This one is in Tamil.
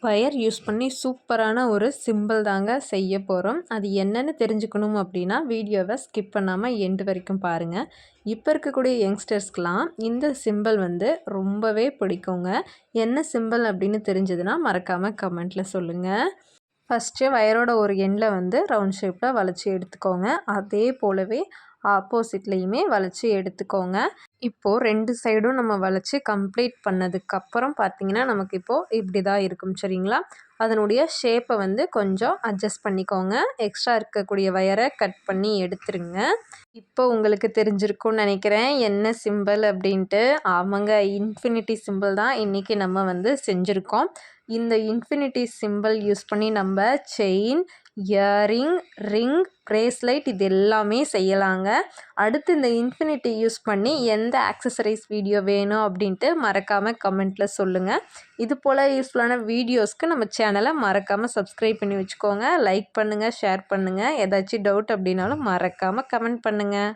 வயர் யூஸ் பண்ணி சூப்பரான ஒரு சிம்பிள் தாங்க செய்ய போகிறோம். அது என்னன்னு தெரிஞ்சுக்கணும் அப்படின்னா வீடியோவை ஸ்கிப் பண்ணாமல் எண்டு வரைக்கும் பாருங்கள். இப்போ இருக்கக்கூடிய யங்ஸ்டர்ஸ்க்கெலாம் இந்த சிம்பிள் வந்து ரொம்பவே பிடிக்குங்க. என்ன சிம்பிள் அப்படின்னு தெரிஞ்சதுன்னா மறக்காமல் கமெண்ட்டில் சொல்லுங்கள். ஃபஸ்ட்டு வயரோட ஒரு எண்டில் வந்து ரவுண்ட் ஷேப்பில் வளைச்சி எடுத்துக்கோங்க. அதே போலவே ஆப்போசிட்லேயுமே வளைச்சி எடுத்துக்கோங்க. இப்போது 2 சைடும் நம்ம வளைச்சி கம்ப்ளீட் பண்ணதுக்கப்புறம் பார்த்திங்கன்னா நமக்கு இப்போது இப்படி தான் இருக்கும். சரிங்களா? அதனுடைய ஷேப்பை வந்து கொஞ்சம் அட்ஜஸ்ட் பண்ணிக்கோங்க. எக்ஸ்ட்ரா இருக்கக்கூடிய வயரை கட் பண்ணி எடுத்துருங்க. இப்போ உங்களுக்கு தெரிஞ்சிருக்கும்னு நினைக்கிறேன் என்ன சிம்பிள் அப்படின்ட்டு. ஆமாங்க, இன்ஃபினிட்டி சிம்பிள் தான் இன்றைக்கி நம்ம வந்து செஞ்சுருக்கோம். இந்த இன்ஃபினிட்டி சிம்பிள் யூஸ் பண்ணி நம்ம செயின், இயரிங், ரிங், பிரேஸ்லைட் இது எல்லாமே செய்யலாங்க. அடுத்து இந்த இன்ஃபினிட்டி யூஸ் பண்ணி எந்த ஆக்சசரிஸ் வீடியோ வேணும் அப்படின்ட்டு மறக்காமல் கமெண்ட்டில் சொல்லுங்கள். இது போல் யூஸ்ஃபுல்லான வீடியோஸ்க்கு நம்ம சேனலை மறக்காமல் சப்ஸ்கிரைப் பண்ணி வச்சுக்கோங்க. லைக் பண்ணுங்கள், ஷேர் பண்ணுங்கள். ஏதாச்சும் டவுட் அப்படின்னாலும் மறக்காமல் கமெண்ட் பண்ணுங்கள்.